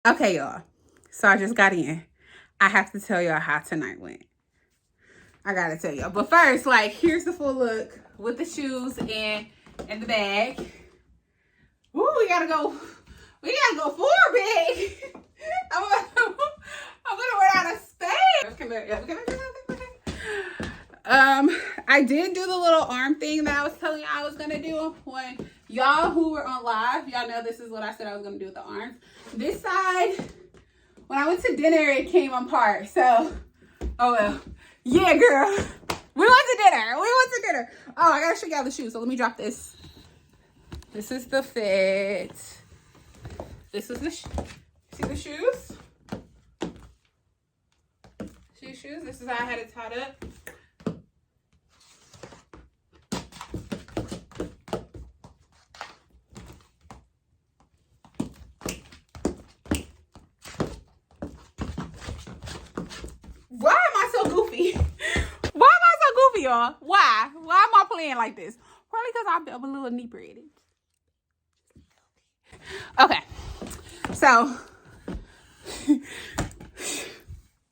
Okay, y'all. So I just got in. I have to tell y'all how tonight went. I gotta tell y'all. But first, like, here's the full look with the shoes and the bag. Woo, we gotta go forward, big. I'm gonna run out of space. I did do the little arm thing that I was telling y'all I was gonna do. When y'all who were on live, y'all know this is what I said I was gonna do with the arms. This side, when I went to dinner, it came apart. So, oh well. Yeah, girl. We went to dinner. Oh, I gotta show y'all the shoes. So let me drop this. This is the fit. This is the see the shoes? See the shoes? This is how I had it tied up. Why am I so goofy? Why am I so goofy, y'all? Why? Why am I playing like this? Probably because I'm a little inebriated. Okay. So,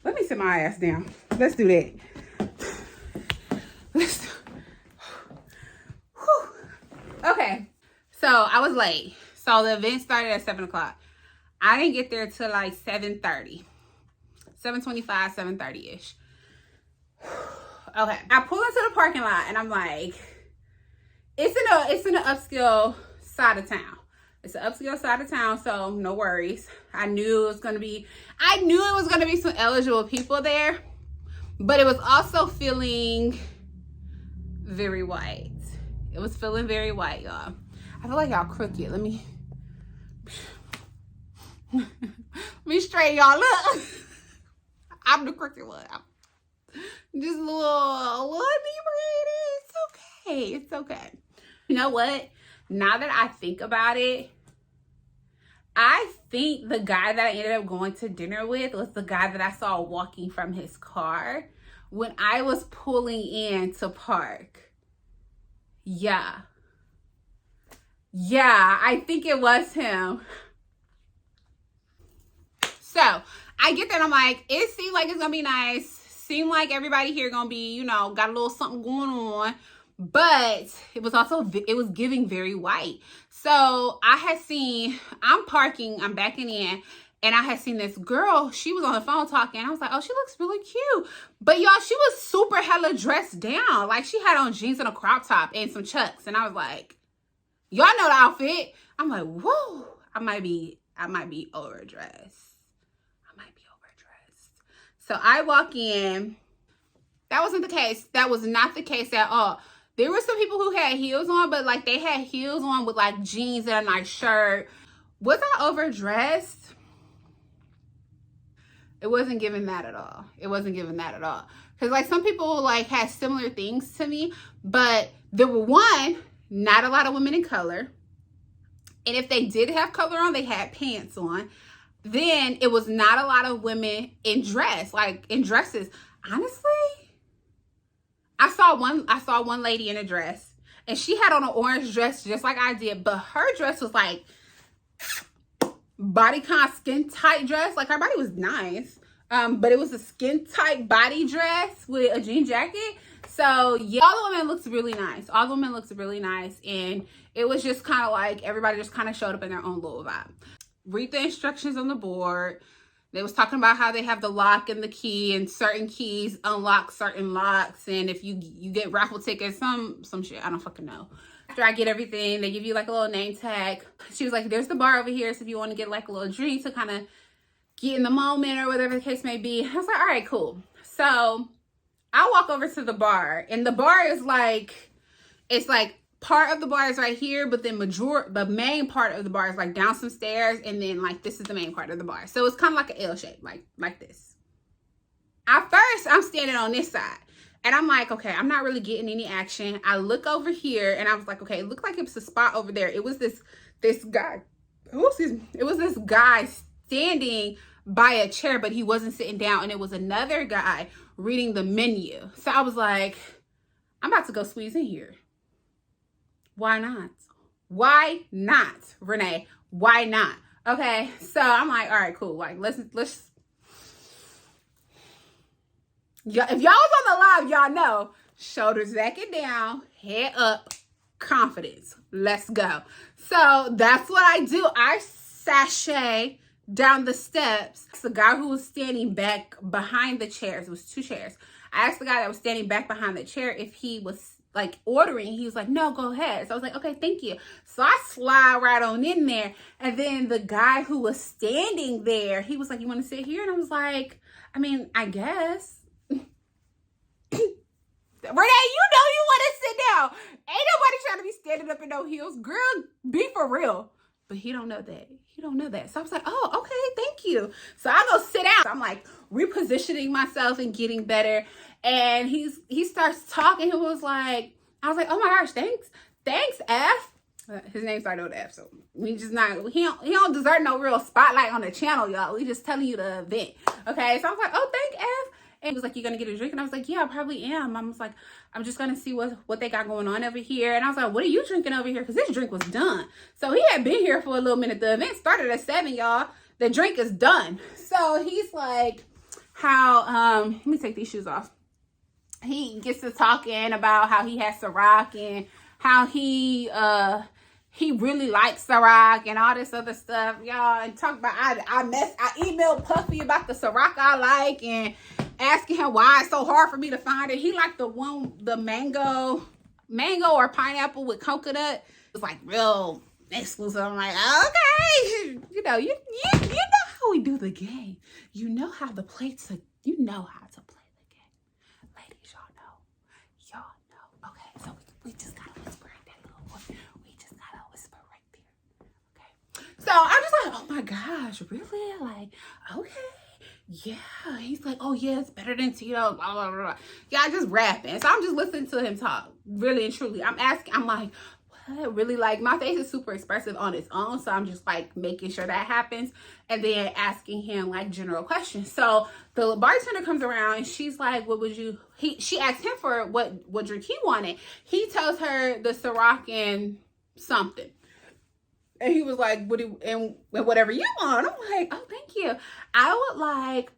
let me sit my ass down. Let's do that. Okay. So, I was late. So, the event started at 7 o'clock. I didn't get there till like 7:30. 7:25, 7:30-ish. Okay. I pull into the parking lot and I'm like, it's in the upscale side of town. It's an upscale side of town, so no worries. I knew it was gonna be some eligible people there, but it was also feeling very white. It was feeling very white, y'all. I feel like y'all crooked. Let me straighten y'all up. I'm the crooked one. I'm just a little inebriated. It's okay. You know what? Now that I think about it, I think the guy that I ended up going to dinner with was the guy that I saw walking from his car when I was pulling in to park. Yeah, I think it was him. So I get that. I'm like, it seemed like it's gonna be nice. Seemed like everybody here gonna be, you know, got a little something going on. But it was giving very white. So I'm parking, I'm backing in, and I had seen this girl. She was on the phone talking. I was like, oh, she looks really cute. But y'all, she was super hella dressed down. Like, she had on jeans and a crop top and some chucks. And I was like, y'all know the outfit. I'm like, whoa, I might be overdressed. So I walk in. That wasn't the case. That was not the case at all. There were some people who had heels on, but like they had heels on with like jeans and a nice shirt. Was I overdressed? It wasn't giving that at all. Because like some people like had similar things to me, but there were not a lot of women in color. And if they did have color on, they had pants on. Then it was not a lot of women in dresses. Honestly, I saw one lady in a dress, and she had on an orange dress just like I did, but her dress was like bodycon skin tight dress. Like, her body was nice, but it was a skin tight body dress with a jean jacket. So yeah, all the women looked really nice. And it was just kind of like everybody just kind of showed up in their own little vibe. Read the instructions on the board. They was talking about how they have the lock and the key, and certain keys unlock certain locks. And if you get raffle tickets, some shit, I don't fucking know. After I get everything, they give you like a little name tag. She was like, there's the bar over here, so if you want to get like a little drink to kind of get in the moment or whatever the case may be. I was like, all right, cool. So I walk over to the bar, and the bar is like, it's like part of the bar is right here, but then the main part of the bar is like down some stairs, and then like this is the main part of the bar. So it's kind of like an L shape, like this. At first, I'm standing on this side, and I'm like, okay, I'm not really getting any action. I look over here, and I was like, okay, it looked like it was a spot over there. It was this guy. Oh, excuse me. It was this guy standing by a chair, but he wasn't sitting down, and it was another guy reading the menu. So I was like, I'm about to go squeeze in here. Why not? Renee? Why not? Okay, so I'm like, all right, cool. Like, let's. Yeah, if y'all was on the live, y'all know shoulders back and down, head up, confidence. Let's go. So that's what I do. I sashay down the steps. The guy who was standing back behind the chairs, it was 2 chairs. I asked the guy that was standing back behind the chair if he was like ordering. He was like, no, go ahead. So I was like, okay, thank you. So I slide right on in there. And then the guy who was standing there, he was like, you want to sit here? And I was like, I mean, I guess. Renee, you know you want to sit down. Ain't nobody trying to be standing up in no heels. Girl, be for real. But he don't know that. He don't know that. So I was like, oh, okay, thank you. So I go sit down. So I'm like repositioning myself and getting better. And he starts talking. He was like, I was like, oh my gosh, thanks. Thanks, F. His name started with F, so we just not, he don't deserve no real spotlight on the channel, y'all. We just telling you the event. Okay, so I was like, oh, thank F. And he was like, you gonna get a drink? And I was like, yeah, I probably am. I was like, I'm just gonna see what they got going on over here. And I was like, what are you drinking over here? Because this drink was done. So he had been here for a little minute. The event started at 7, y'all. The drink is done. So he's like, how, let me take these shoes off. He gets to talking about how he has Ciroc and how he really likes Ciroc and all this other stuff, y'all. And talk about, I emailed Puffy about the Ciroc I like and asking him why it's so hard for me to find it. He liked the mango or pineapple with coconut. It was like real exclusive. I'm like, okay, you know how we do the game. You know how to play the game. Ladies, y'all know. Okay, so we just gotta whisper in that little voice. We just gotta whisper right there. Okay. So I'm just like, oh my gosh, really? Like, okay. Yeah, he's like, oh yeah, it's better than Tito, blah, blah, blah. Yeah, just rapping. So I'm just listening to him talk, really and truly. I'm like, what? Really, like, my face is super expressive on its own, so I'm just like making sure that happens and then asking him like general questions. So the bartender comes around and she's like, what would you, she asked him for what drink he wanted. He tells her the Ciroc and something. And he was like, whatever you want. I'm like, oh, thank you. I would like,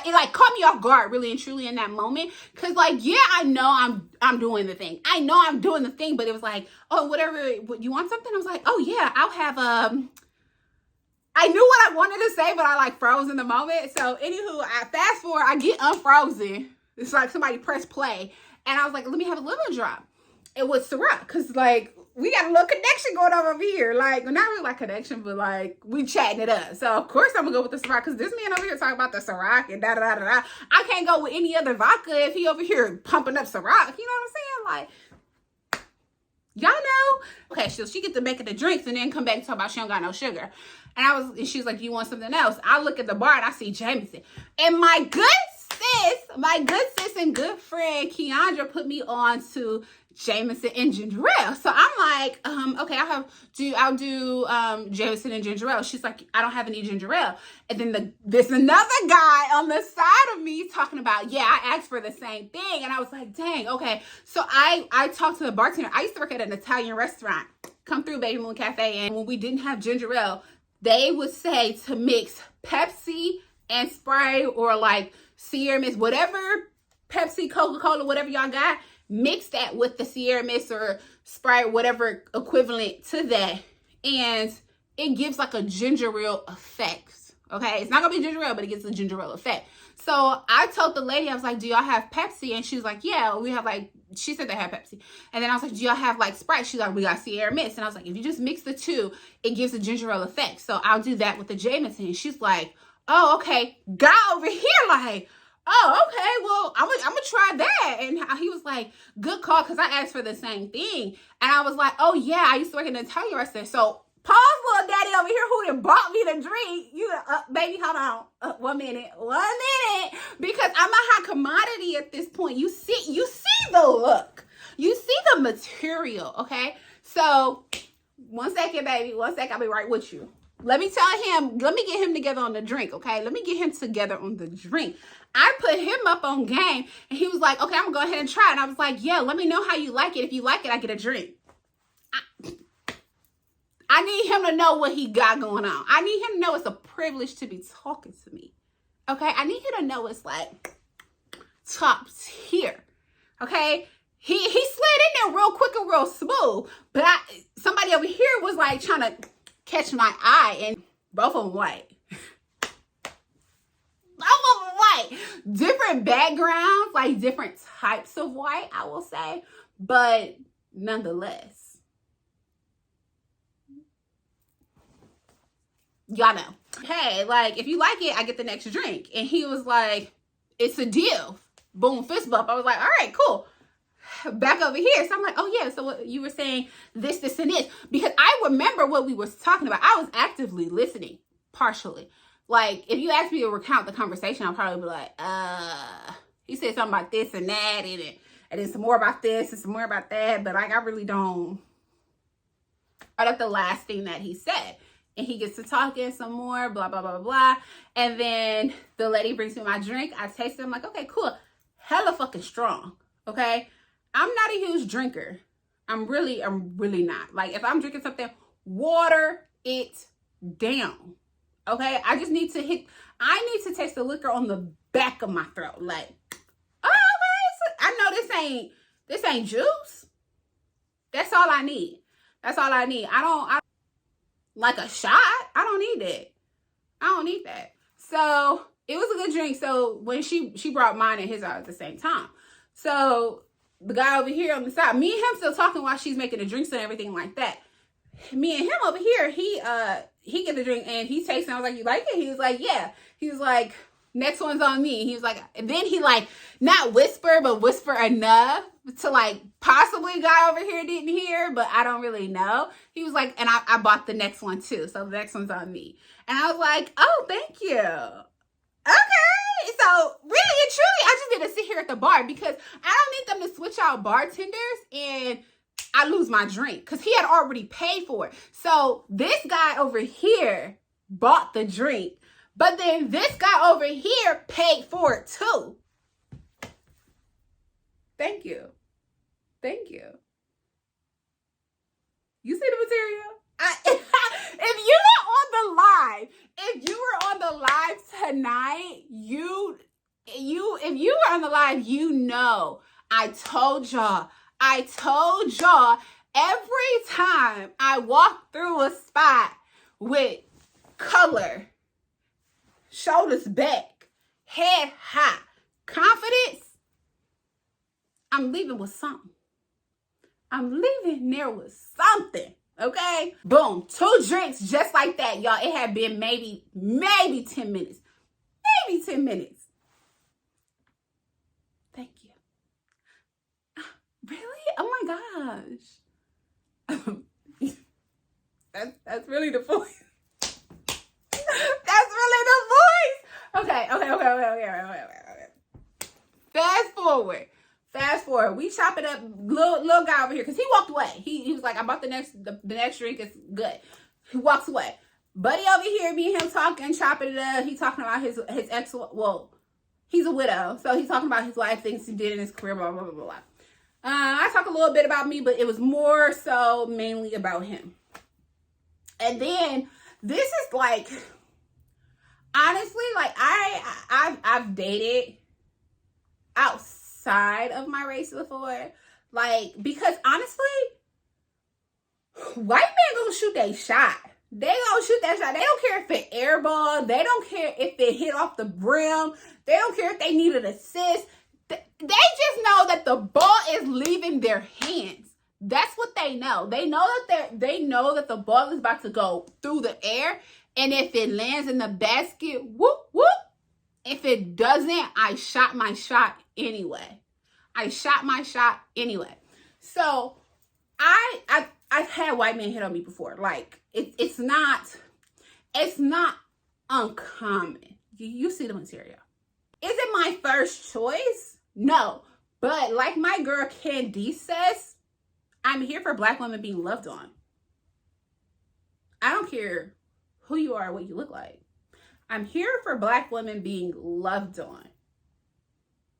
it like caught me off guard really and truly in that moment. Cause like, yeah, I know I'm doing the thing. I know I'm doing the thing, but it was like, oh, whatever, you want something? I was like, oh yeah, I'll have, I knew what I wanted to say, but I like froze in the moment. So anywho, I fast forward, I get unfrozen. It's like somebody press play. And I was like, let me have a lemon drop. It was Ciroc. Cause like, we got a little connection going on over here. Like, not really like connection, but like, we chatting it up. So, of course, I'm going to go with the Ciroc because this man over here talking about the Ciroc and da-da-da-da-da. I can't go with any other vodka if he over here pumping up Ciroc. You know what I'm saying? Like, y'all know. Okay, so she get to making the drinks and then come back and talk about she don't got no sugar. And she was like, you want something else? I look at the bar and I see Jameson. And my good sis and good friend, Keandra, put me on to Jameson and ginger ale. So I'm like, okay, I'll do Jameson and ginger ale. She's like, I don't have any ginger ale. And then there's another guy on the side of me talking about, yeah, I asked for the same thing. And I was like, dang, okay. So I talked to the bartender. I used to work at an Italian restaurant. Come through Baby Moon Cafe. And when we didn't have ginger ale, they would say to mix Pepsi and Sprite or like Sierra Mist, whatever, Pepsi, Coca-Cola, whatever y'all got, mix that with the Sierra Mist or Sprite, whatever equivalent to that. And it gives like a ginger ale effect. Okay. It's not gonna be ginger ale, but it gives a ginger ale effect. So I told the lady, I was like, do y'all have Pepsi? And she was like, yeah, we have like, she said they have Pepsi. And then I was like, do y'all have like Sprite? She's like, we got Sierra Mist. And I was like, if you just mix the two, it gives a ginger ale effect. So I'll do that with the Jameson. And she's like, oh, okay. Guy over here like, oh, okay, well, I'm gonna try that. And he was like, good call, because I asked for the same thing. And I was like, oh, yeah, I used to work in an Italian restaurant. So, pause, little daddy over here who done bought me the drink. You, baby, hold on. 1 minute. Because I'm a high commodity at this point. You see the look. You see the material, okay? So, 1 second, baby. 1 second, I'll be right with you. Let me get him together on the drink, okay? Let me get him together on the drink. I put him up on game, and he was like, okay, I'm going to go ahead and try it. And I was like, yeah, let me know how you like it. If you like it, I get a drink. I need him to know what he got going on. I need him to know it's a privilege to be talking to me. Okay? I need him to know it's like top tier. Okay? He slid in there real quick and real smooth. But somebody over here was like trying to catch my eye, and both of them white. Both of them white. Different backgrounds, like different types of white, I will say. But nonetheless. Y'all know. Hey, like, if you like it, I get the next drink. And he was like, it's a deal. Boom, fist bump. I was like, all right, cool. Back over here. So I'm like, oh yeah, so what you were saying this, and this. Because I remember what we were talking about. I was actively listening, partially. Like, if you asked me to recount the conversation, I'll probably be like, he said something about this and that, and then some more about this and some more about that. But like, I really don't. Right at the last thing that he said. And he gets to talking some more, blah, blah, blah, blah. And then the lady brings me my drink. I taste it. I'm like, okay, cool. Hella fucking strong. Okay. I'm not a huge drinker. I'm really not. Like, if I'm drinking something, water it down. Okay. I need to taste the liquor on the back of my throat. Like, oh, okay. I know this ain't juice. That's all I need. That's all I need. I don't like a shot. I don't need that. I don't need that. So it was a good drink. So when she brought mine and his out at the same time. So the guy over here on the side, me and him still talking while she's making the drinks and everything like that. Me and him over here, he get the drink and he tastes it. I was like, you like it? He was like, yeah. He was like, next one's on me. He was like, and then he like, not whisper, but whisper enough to like possibly guy over here didn't hear, but I don't really know. He was like, and I bought the next one too. So the next one's on me. And I was like, oh, thank you. Okay. So really and truly, I just need to sit here at the bar because I don't need them to switch out bartenders and I lose my drink because he had already paid for it. So this guy over here bought the drink, but then this guy over here paid for it too. Thank you. Thank you. You see the material? If you were on the live tonight, if you were on the live, you know, I told y'all every time I walk through a spot with color, shoulders back, head high, confidence, I'm leaving with something. I'm leaving there with something. Okay? Boom. 2 drinks just like that, y'all. It had been maybe 10 minutes. Maybe 10 minutes. Thank you. Really? Oh my gosh. That's really the voice. That's really the voice. Okay. Fast forward. We chop it up. Little guy over here, because he walked away. He was like, I bought the next drink. It's good. He walks away. Buddy over here, me and him talking, chopping it up. He talking about his ex. Well, he's a widow, so he's talking about his life, things he did in his career, blah, blah, blah, blah, blah. I talk a little bit about me, but it was more so mainly about him. And then this is like, honestly, like I've dated outside of my race before, like, because honestly, white men gonna shoot their shot. They gonna shoot that shot. They don't care if it airball. They don't care if it hit off the brim. They don't care if they need an assist. They just know that the ball is leaving their hands. That's what they know. They know that the ball is about to go through the air, and if it lands in the basket, whoop whoop. If it doesn't, I shot my shot anyway. So I've had white men hit on me before. Like it's not uncommon. You see the material. Is it my first choice? No. But like my girl Candice says, I'm here for Black women being loved on. I don't care who you are, what you look like. I'm here for Black women being loved on.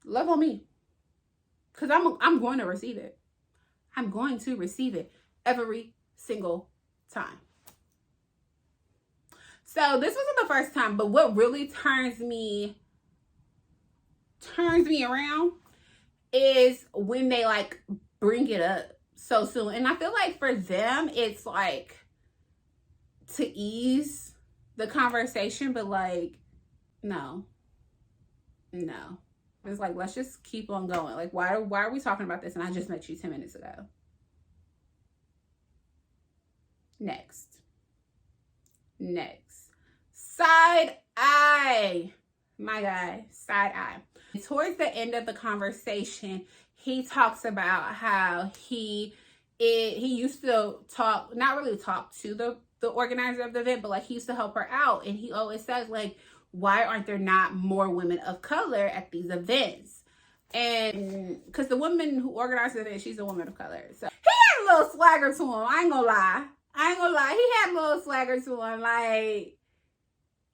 Love on me. Because I'm going to receive it. I'm going to receive it every single time. So this wasn't the first time, but what really turns me around is when they like bring it up so soon. And I feel like for them, it's like to ease the conversation, but like, no. It's like, let's just keep on going. Like, why are we talking about this? And I just met you 10 minutes ago. Next. Side eye. My guy, side eye. Towards the end of the conversation, he talks about how he used to talk, not really talk to the organizer of the event, but like he used to help her out. And he always says like, why aren't there not more women of color at these events? And because the woman who organized the event, she's a woman of color. So he had a little swagger to him. I ain't gonna lie. He had a little swagger to him. Like,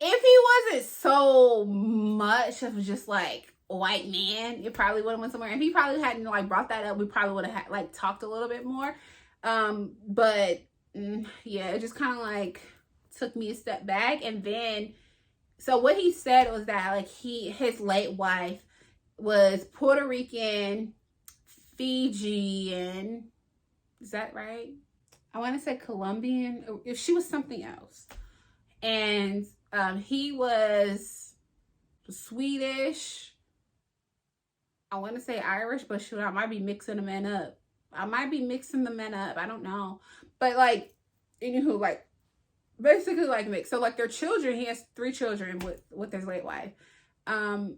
if he wasn't so much of just like a white man, it probably would have went somewhere. If he probably hadn't like brought that up, we probably would have like talked a little bit more. But yeah, it just kind of like took me a step back. And then, so what he said was that like his late wife was Puerto Rican, Fijian. Is that right? I want to say Colombian. If she was something else. And he was Swedish. I want to say Irish, but shoot, I might be mixing the men up. I don't know. But like, anywho, like, basically like mixed. So like their children, he has 3 children with his late wife. A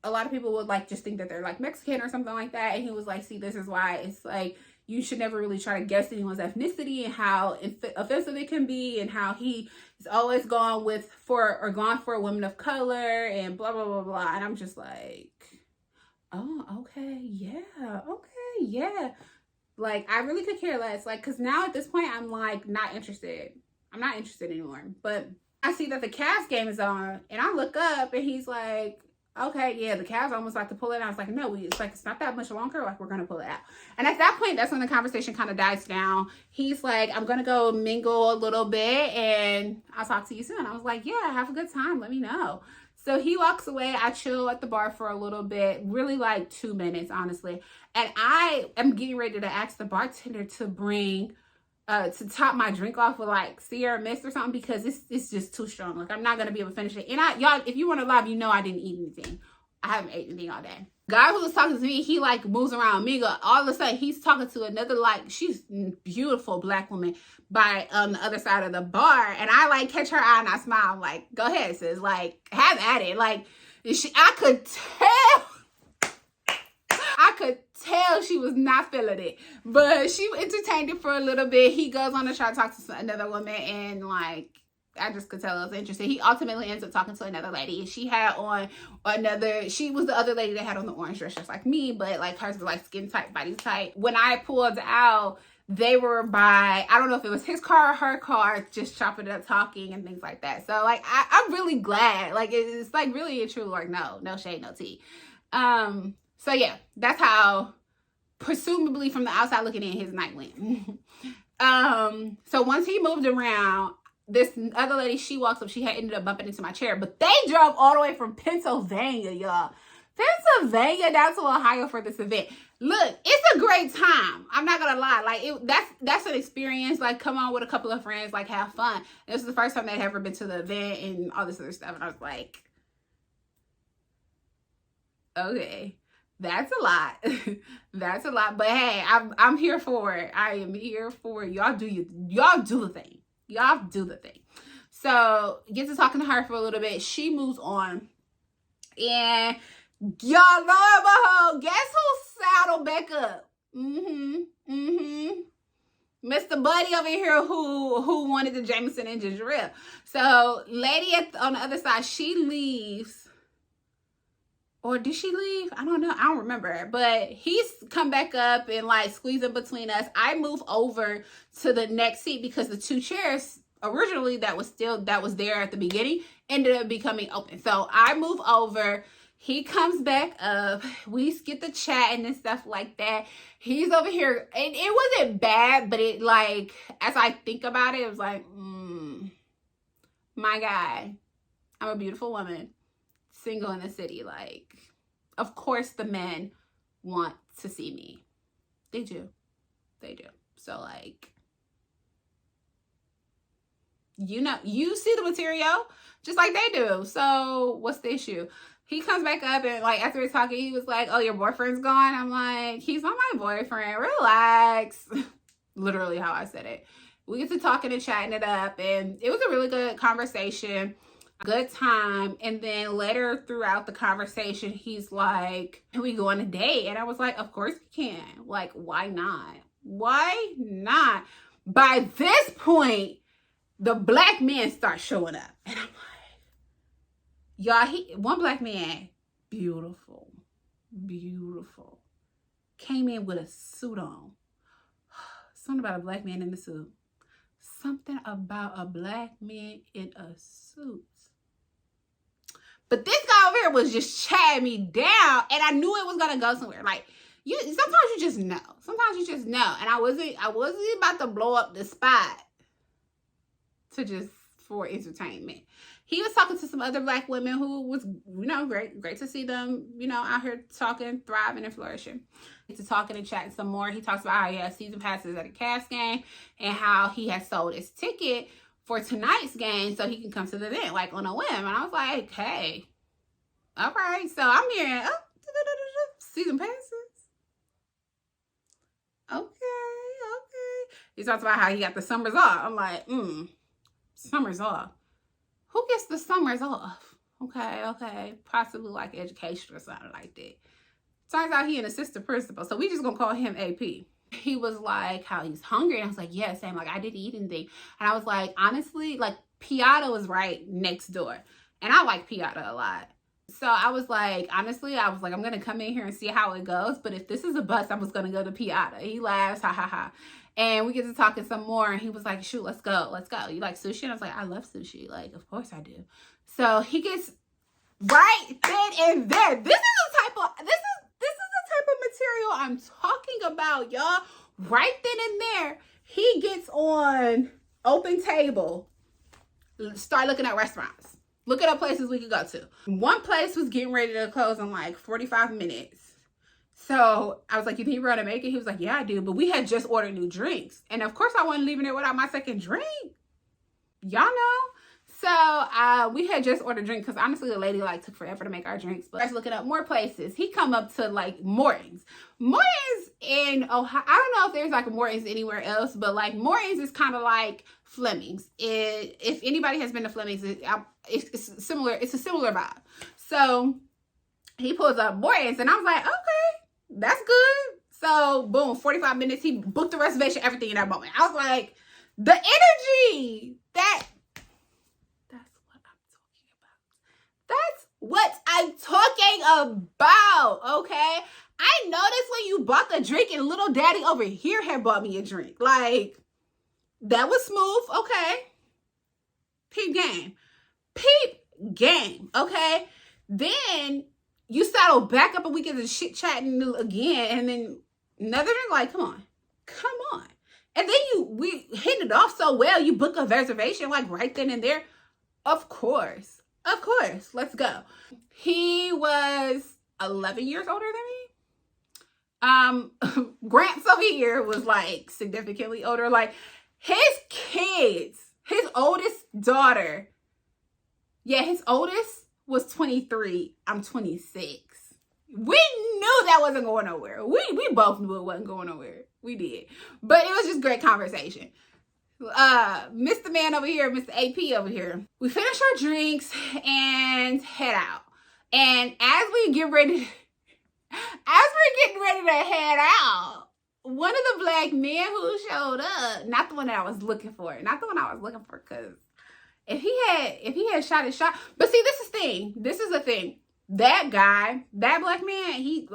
lot of people would like just think that they're like Mexican or something like that. And he was like, see, this is why it's like, you should never really try to guess anyone's ethnicity and how offensive it can be, and how he is always gone for a woman of color and blah, blah, blah, blah. And I'm just like, oh, okay, yeah. Like, I really could care less. Like, because now at this point, I'm like, not interested. I'm not interested anymore. But I see that the Cavs game is on, and I look up, and he's like, okay, yeah, the Cavs almost like to pull it out. I was like, no, it's not that much longer. Like, we're going to pull it out. And at that point, that's when the conversation kind of dies down. He's like, I'm going to go mingle a little bit, and I'll talk to you soon. I was like, yeah, have a good time. Let me know. So he walks away. I chill at the bar for a little bit, really like 2 minutes, honestly. And I am getting ready to ask the bartender to bring, to top my drink off with like Sierra Mist or something, because it's just too strong. Like, I'm not going to be able to finish it. And y'all, if you want to live, you know I didn't eat anything. I haven't ate anything all day. Guy who was talking to me, he like moves around me. All of a sudden, he's talking to another, like, she's beautiful black woman by the other side of the bar. And I like catch her eye and I smile. I'm like, go ahead, sis. Like, have at it. Like, I could tell she was not feeling it. But she entertained it for a little bit. He goes on to try to talk to another woman, and like, I just could tell it was interesting. He ultimately ends up talking to another lady. She had on she was the other lady that had on the orange dress just like me, but like hers was like skin tight, body tight. When I pulled out, they were by, I don't know if it was his car or her car, just chopping it up, talking and things like that. So like, I'm really glad. Like, it's like really and truly like, no shade, no tea. So yeah, that's how, presumably from the outside looking in, his night went. So once he moved around, this other lady, she walks up, she had ended up bumping into my chair, but they drove all the way from Pennsylvania, y'all. Pennsylvania down to Ohio for this event. Look, it's a great time. I'm not gonna lie. Like, that's an experience. Like, come on with a couple of friends, like, have fun. This was the first time they'd ever been to the event and all this other stuff. And I was like, okay, that's a lot. That's a lot. But hey, I'm here for it. I am here for it. Y'all do the thing. Y'all do the thing. So get to talking to her for a little bit. She moves on. And y'all know about her. Guess who saddled back up? Mr. Buddy over here who wanted the Jameson and ginger ale. So lady on the other side, she leaves. Or did she leave? I don't know. I don't remember. But he's come back up and like squeezing between us. I move over to the next seat because the 2 chairs originally that was there at the beginning ended up becoming open. So I move over. He comes back up. We get the chatting and stuff like that. He's over here. And it wasn't bad, but it like, as I think about it, it was like, my guy, I'm a beautiful woman, single in the city. Like, of course the men want to see me. They do. They do. So like, you know, you see the material just like they do. So what's the issue? He comes back up and like after we're talking, he was like, oh, your boyfriend's gone? I'm like, he's not my boyfriend. Relax. Literally how I said it. We get to talking and chatting it up, and it was a really good conversation, good time. And then later throughout the conversation, he's like, can we go on a date? And I was like, of course we can. Like, why not? Why not? By this point, the black men start showing up. And I'm like, y'all, one black man, beautiful, beautiful, came in with a suit on. Something about a black man in the suit. Something about a black man in a suit. But this guy over here was just chatting me down, and I knew it was gonna go somewhere. Like, sometimes you just know. Sometimes you just know. And I wasn't about to blow up the spot to just for entertainment. He was talking to some other black women who was, you know, great to see them, you know, out here talking, thriving, and flourishing. To talking and chatting some more. He talks about how he has season passes at a Cavs game and how he has sold his ticket for tonight's game so he can come to the event, like on a whim. And I was like, hey, all right. So I'm hearing, season passes. Okay. He talks about how he got the summers off. I'm like, summers off. Who gets the summers off? Okay. Possibly like education or something like that. Turns out he an assistant principal, so we just gonna call him AP. He was like, how he's hungry. And I was like, yeah, same. Like, I didn't eat anything. And I was like, honestly, like, Piata was right next door. And I like Piata a lot. So I was like, honestly, I'm going to come in here and see how it goes. But if this is a bust, I was going to go to Piata. He laughs, ha, ha, ha. And we get to talking some more. And he was like, shoot, let's go. You like sushi? And I was like, I love sushi. Like, of course I do. So he gets right then and there. This is the type of material I'm talking about, y'all. Right then and there, he gets on Open Table, start looking at restaurants, looking at places we could go to. One place was getting ready to close in like 45 minutes. So I was like, you think you're gonna make it? He was like, yeah, I do. But we had just ordered new drinks. And of course I wasn't leaving there without my second drink. Y'all know? So we had just ordered drinks because honestly the lady like took forever to make our drinks. But I was looking up more places. He come up to like Morton's in Ohio. I don't know if there's like a Morton's anywhere else, but like Morton's is kind of like Fleming's. If anybody has been to Fleming's, it's similar. It's a similar vibe. So he pulls up Morton's and I was like, okay, that's good. So boom, 45 minutes. He booked the reservation, everything in that moment. I was like, the energy That's what I'm talking about, okay? I noticed when you bought the drink and little daddy over here had bought me a drink. Like, that was smooth, okay? Peep game, okay? Then you settle back up and we get to shit chatting again, and then another drink, like, come on. And then we hit it off so well, you book a reservation, like, right then and there. Of course, let's go. He was 11 years older than me. Gramps over here was like significantly older. Like his kids, his oldest daughter. Yeah, his oldest was 23. I'm 26. We knew that wasn't going nowhere. We both knew it wasn't going nowhere. We did. But it was just great conversation. Mr. Man over here, Mr. AP over here. We finish our drinks and head out. And as we're getting ready to head out, one of the black men who showed up, not the one that I was looking for, because if he had shot his shot, but see, this is the thing. That guy, that black man, he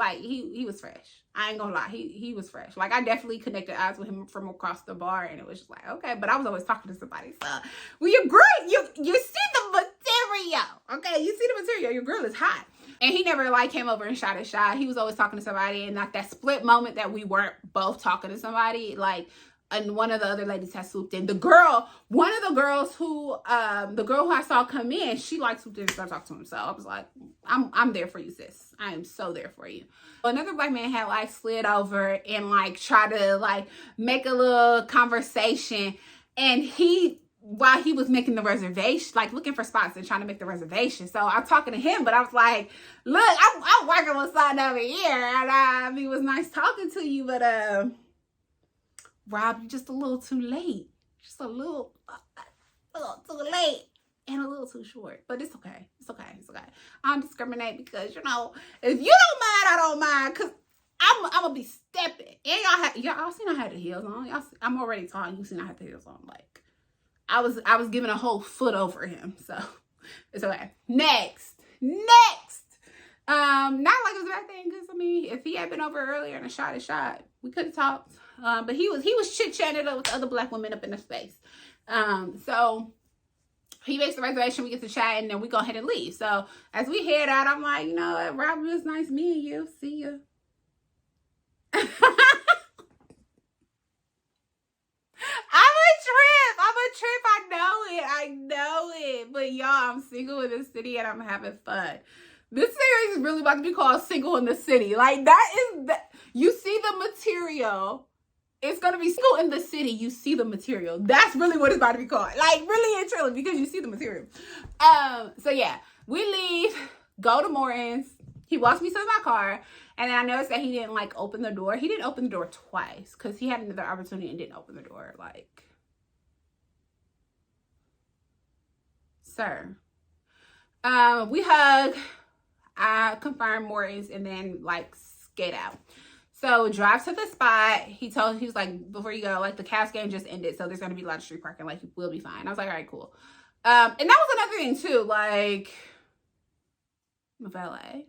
was fresh. I ain't gonna lie, he was fresh. Like I definitely connected eyes with him from across the bar, and it was just like, okay. But I was always talking to somebody. So well, your girl, you see the material, okay? You see the material. Your girl is hot, and he never like came over and shot his shot. He was always talking to somebody, and like that split moment that we weren't both talking to somebody, like and one of the other ladies had swooped in. One of the girls who I saw come in, she like swooped in and started talking to him. So I was like, I'm there for you, sis. I am so there for you. Another black man had like slid over and like try to like make a little conversation, and while he was making the reservation, like looking for spots and trying to make the reservation. So I'm talking to him, but I was like, look, I'm working with something over here. And it was nice talking to you, but Rob, you're just a little too late. Just a little too late and a little too short. But it's okay. It's okay. It's okay. I don't discriminate because, you know, if you don't mind, I don't mind. Because I'm going to be stepping. And y'all seen I had the heels on. I'm already talking. You seen I had the heels on. Like, I was giving a whole foot over him. So, it's okay. Next. Not like it was a bad thing. Because, I mean, if he had been over earlier and a shot, we could have talked. But he was chit-chatting with other black women up in the space. So he makes the reservation, we get to chat, and then we go ahead and leave. So as we head out, I'm like, you know what, Rob, it was nice meeting you. See ya. I'm a trip. I know it. But y'all, I'm single in the city and I'm having fun. This series is really about to be called Single in the City. Like, you see the material. It's going to be Single in the City. You see the material. That's really what it's about to be called. Like, really and truly, because you see the material. So yeah, we leave, go to Morton's. He walks me to my car. And then I noticed that he didn't like open the door. He didn't open the door twice because he had another opportunity and didn't open the door. Like, sir. We hug. I confirm Morton's and then like skate out. So drive to the spot. He was like, before you go, like the Cavs game just ended, so there's gonna be a lot of street parking. Like, we'll be fine. I was like, all right, cool. And that was another thing too. Like, valet.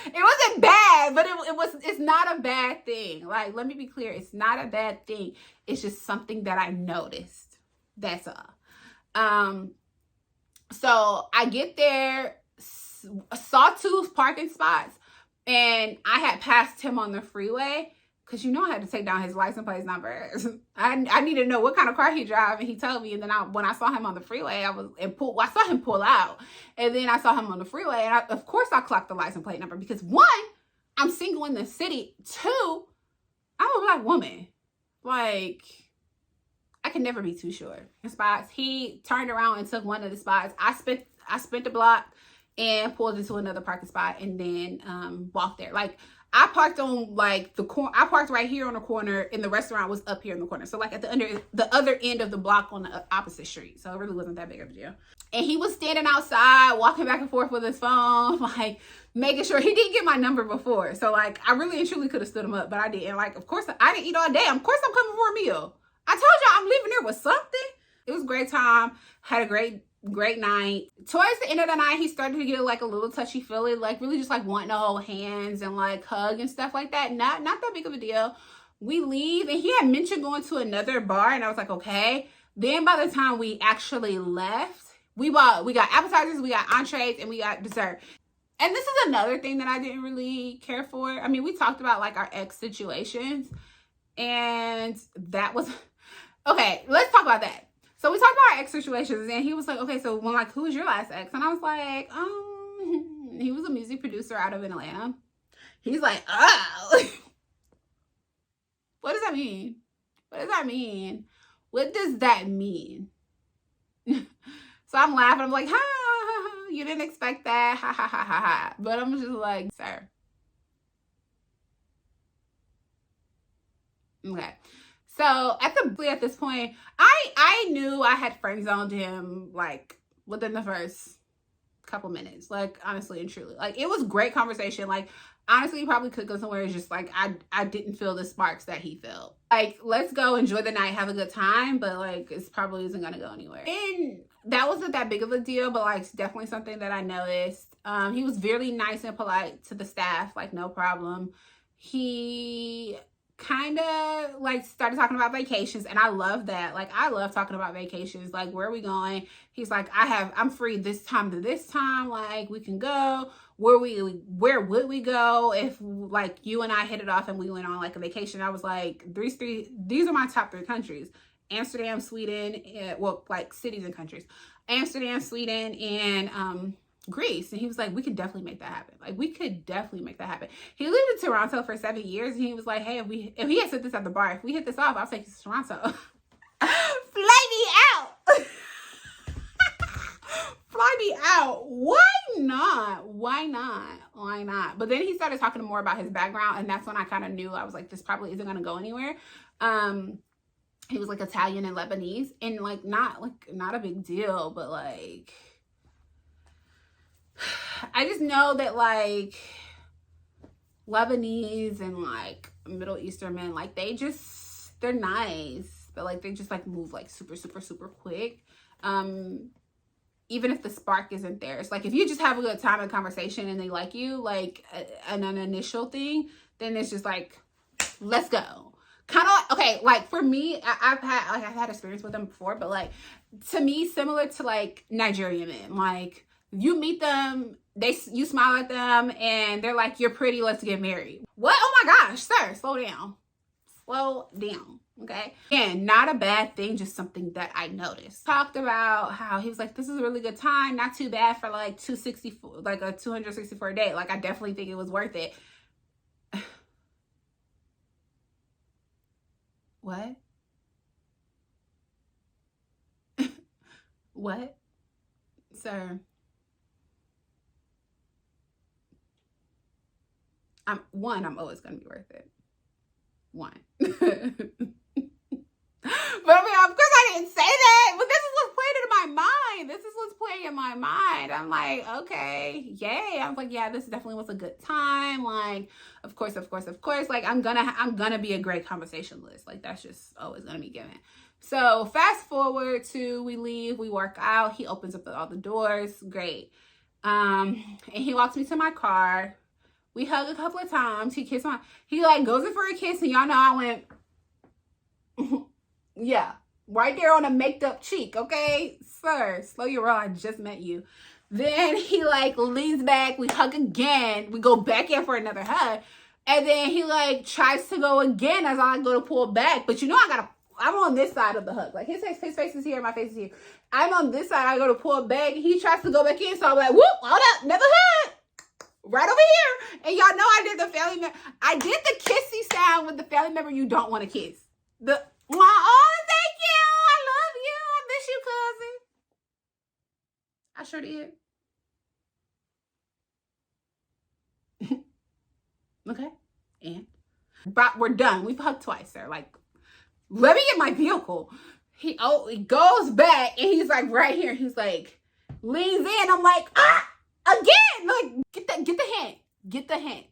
It wasn't bad, but it's not a bad thing. Like, let me be clear, it's not a bad thing. It's just something that I noticed. That's all. So I get there, saw 2 parking spots, and I had passed him on the freeway because, you know, I had to take down his license plate number. I needed to know what kind of car he drive, and he told me. And then when I saw him on the freeway, I saw him pull out, and then I saw him on the freeway, and of course I clocked the license plate number because 1, I'm single in the city. 2, I'm a black woman. Like, I can never be too short in spots. He turned around and took one of the spots. I spent the block and pulled into another parking spot and then walked there. Like, I parked on like I parked right here on the corner, and the restaurant was up here in the corner. So like at the other end of the block on the opposite street. So it really wasn't that big of a deal. And he was standing outside, walking back and forth with his phone, like making sure he didn't get my number before. So like, I really and truly could have stood him up, but I didn't. Like, of course I didn't eat all day. Of course I'm coming for a meal. I told y'all I'm leaving there with something. It was a great time. Had a great night. Towards the end of the night, he started to get like a little touchy feely, like really just like wanting to hold hands and like hug and stuff like that. Not that big of a deal. We leave, and he had mentioned going to another bar, and I was like, okay. Then by the time we actually left, we got appetizers, we got entrees, and we got dessert. And this is another thing that I didn't really care for. I mean, we talked about like our ex situations, and that was okay. Let's talk about that. So we talked about our ex situations, and he was like, okay, so when, like, who was your last ex? And I was like, he was a music producer out of Atlanta. He's like, oh. What does that mean? What does that mean? What does that mean? So I'm laughing. I'm like, ha, you didn't expect that. Ha, ha, ha, ha, ha. But I'm just like, sir. Okay. So at this point, I knew I had friend zoned him like within the first couple minutes. Like, honestly and truly, like, it was great conversation. Like, honestly, he probably could go somewhere. It's just like I didn't feel the sparks that he felt. Like, let's go enjoy the night, have a good time, but like, it's probably isn't gonna go anywhere. And that wasn't that big of a deal, but like, definitely something that I noticed. He was very nice and polite to the staff, like no problem. He kind of like started talking about vacations, and I love that. Like, I love talking about vacations. Like, where are we going? He's like, I'm free this time to this time. Like, we can go. Where would we go if like you and I hit it off and we went on like a vacation? I was like, these are my top 3 countries: Amsterdam, Sweden, well, like cities and countries: Amsterdam, Sweden, and Greece. And he was like, we could definitely make that happen. Like, we could definitely make that happen. He lived in Toronto for 7 years, and he was like, hey, if he had said this at the bar, if we hit this off, I'll take you to Toronto. Fly me out. Fly me out. Why not? Why not? Why not? But then he started talking more about his background, and that's when I kind of knew. I was like, this probably isn't going to go anywhere. He was like Italian and Lebanese, and like not a big deal, but like, I just know that like Lebanese and like Middle Eastern men, like they're nice, but like they just like move like super, super, super quick. Even if the spark isn't there, it's like if you just have a good time in conversation and they like you, like an initial thing, then it's just like, let's go. Kind of okay, like for me, I've had experience with them before, but like to me, similar to like Nigerian men, like you meet them, you smile at them, and they're like, you're pretty, let's get married. What? Oh my gosh, sir, slow down. Slow down, okay? And not a bad thing, just something that I noticed. Talked about how he was like, this is a really good time, not too bad for like 264, like a 264 date. Like, I definitely think it was worth it. What? What? Sir. I'm always gonna be worth it. One. But I mean, of course I didn't say that, but this is what's playing in my mind. This is what's playing in my mind. I'm like, okay, yay. I was like, yeah, this definitely was a good time. Like, of course. Like, I'm gonna be a great conversationalist. Like, that's just always gonna be given. So fast forward to, we leave, we work out. He opens up all the doors. Great. And he walks me to my car. We hug a couple of times. He kissed he like goes in for a kiss, and y'all know I went, yeah, right there on a maked up cheek. Okay, sir, slow your roll. I just met you. Then he like leans back. We hug again. We go back in for another hug. And then he like tries to go again as I go to pull back. But you know, I'm on this side of the hug. Like his face is here, my face is here. I'm on this side. I go to pull back. He tries to go back in. So I'm like, whoop, hold up, another hug. Right over here. And y'all know I did the family member. I did the kissy sound with the family member you don't want to kiss. Oh, thank you. I love you. I miss you, cousin. I sure did. Okay. And but we're done. We've hugged twice, sir. Like, let me get my vehicle. He goes back, and he's like right here. He's like leans in. I'm like, again. Like, get the hint. Get the hint.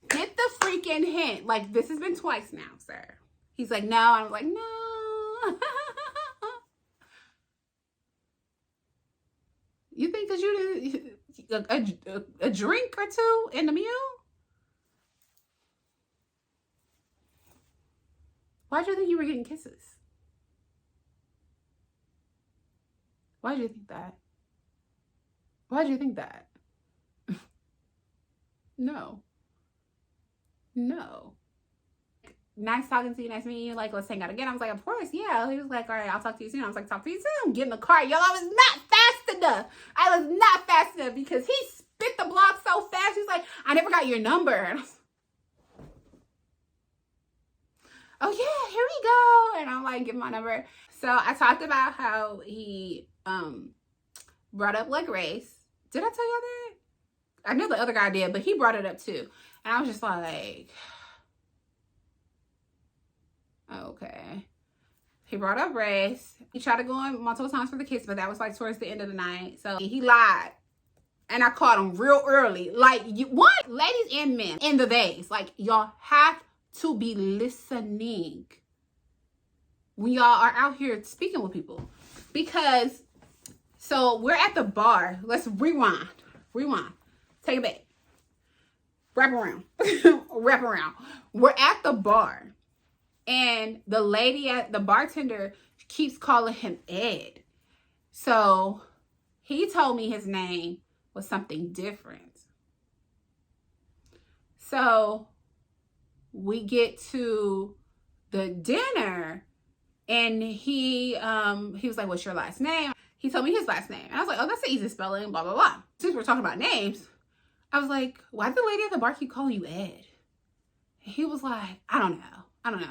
Get the freaking hint. Like, this has been twice now, sir. He's like, no. I'm like, no. You think because you did a drink or two in the meal? Why'd you think you were getting kisses? Why'd you think that? Why'd you think that? No. Nice talking to you. Nice meeting you. Like, let's hang out again. I was like, of course, yeah. He was like, all right, I'll talk to you soon. I was like, talk to you soon. Get in the car. Y'all, I was not fast enough. I was not fast enough because he spit the block so fast. He's like, I never got your number. And I was, oh yeah, here we go. And I'm like, give him my number. So I talked about how he brought up leg race. Did I tell y'all that? I know the other guy did, but he brought it up too. And I was just like, okay. He brought up race. He tried to go in multiple times for the kiss, but that was like towards the end of the night. So he lied. And I caught him real early. Like, ladies and men in the vase, like, y'all have to be listening when y'all are out here speaking with people. Because, so we're at the bar. Let's rewind. Take it back. Wrap around. Wrap around. We're at the bar. And the lady at the bartender keeps calling him Ed. So he told me his name was something different. So we get to the dinner and he was like, what's your last name? He told me his last name. And I was like, oh, that's the easiest spelling, blah, blah, blah. Since we're talking about names, I was like, why did the lady at the bar keep calling you Ed? And he was like, I don't know.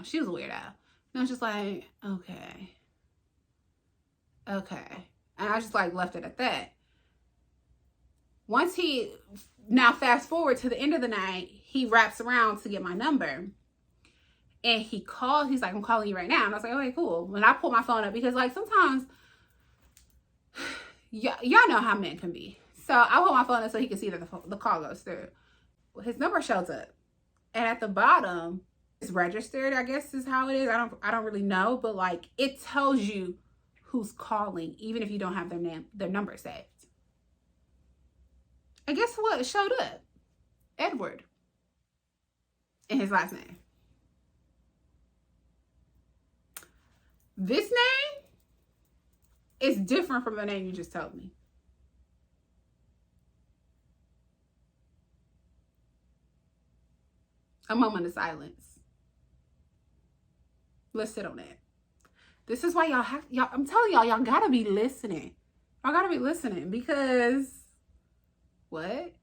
She was a weirdo. And I was just like, okay. And I just like left it at that. Now fast forward to the end of the night, he wraps around to get my number. And he calls, he's like, I'm calling you right now. And I was like, okay, cool. When I pull my phone up, because like sometimes, y'all know how men can be. So I pull my phone up so he can see that the call goes through. His number shows up. And at the bottom, it's registered, I guess is how it is. I don't really know, but like it tells you who's calling, even if you don't have their number saved. And guess what? It showed up. Edward. And his last name. This name is different from the name you just told me. A moment of silence. Let's sit on that. This is why y'all, I'm telling y'all gotta be listening. Y'all gotta be listening because what?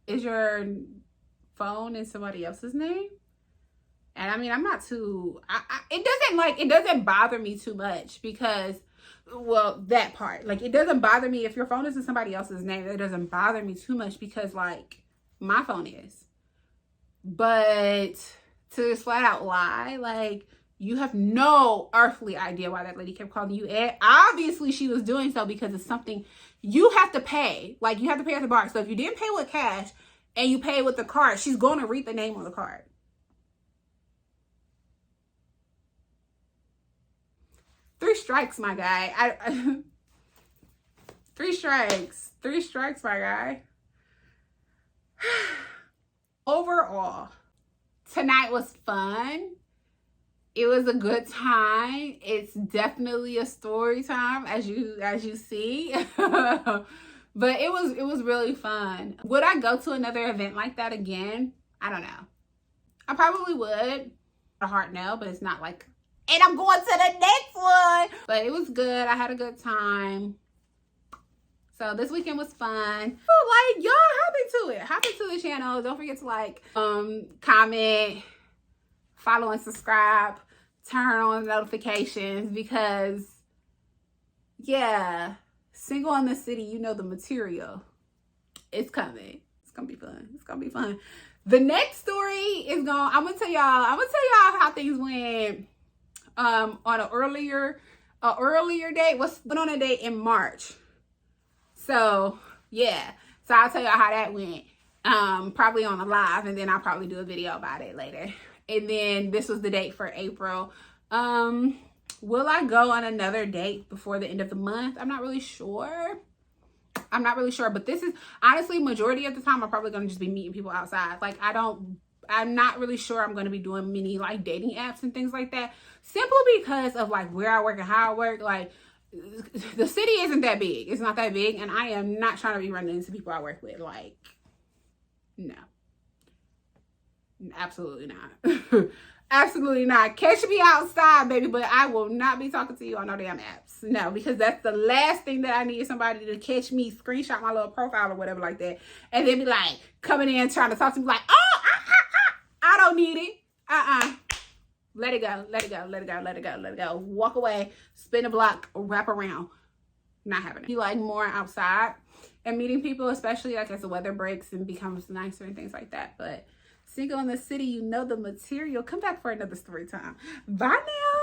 Is your phone in somebody else's name? And I mean, I'm not too, it doesn't bother me too much because, well, that part, like, it doesn't bother me if your phone is in somebody else's name. It doesn't bother me too much because, like, my phone is. But to just flat out lie, like, you have no earthly idea why that lady kept calling you Ed. Obviously, she was doing so because it's something you have to pay. Like, you have to pay at the bar. So if you didn't pay with cash and you pay with the card, she's going to read the name on the card. Three strikes, my guy. Three strikes, my guy. Overall, tonight was fun. It was a good time. It's definitely a story time, as you see. But it was really fun. Would I go to another event like that again? I don't know. I probably would. A hard no, but it's not like, and I'm going to the next one. But it was good. I had a good time. So this weekend was fun. Oh, like, y'all hop into it. Hop into the channel. Don't forget to like, comment, follow and subscribe. Turn on notifications because, yeah, single in the city, you know the material. It's coming. It's gonna be fun. It's gonna be fun. The next story is I'm gonna tell y'all how things went on an earlier date. What's on a date in March. So yeah. So I'll tell y'all how that went. Probably on a live, and then I'll probably do a video about it later. And then this was the date for April. Will I go on another date before the end of the month? I'm not really sure. But this is honestly, majority of the time, I'm probably going to just be meeting people outside. Like, I'm not really sure I'm going to be doing many like dating apps and things like that. Simply because of like where I work and how I work. Like, the city isn't that big. It's not that big. And I am not trying to be running into people I work with. Like, no. Absolutely not. Absolutely not. Catch me outside, baby, but I will not be talking to you on no damn apps. No, because that's the last thing that I need, somebody to catch me, screenshot my little profile or whatever like that, and then be like coming in trying to talk to me like, oh, I don't need it. Let it go. Walk away, spin a block, wrap around. Not having it. You like more outside and meeting people, especially like as the weather breaks and becomes nicer and things like that. But single in the city, you know the material. Come back for another story time. Bye now.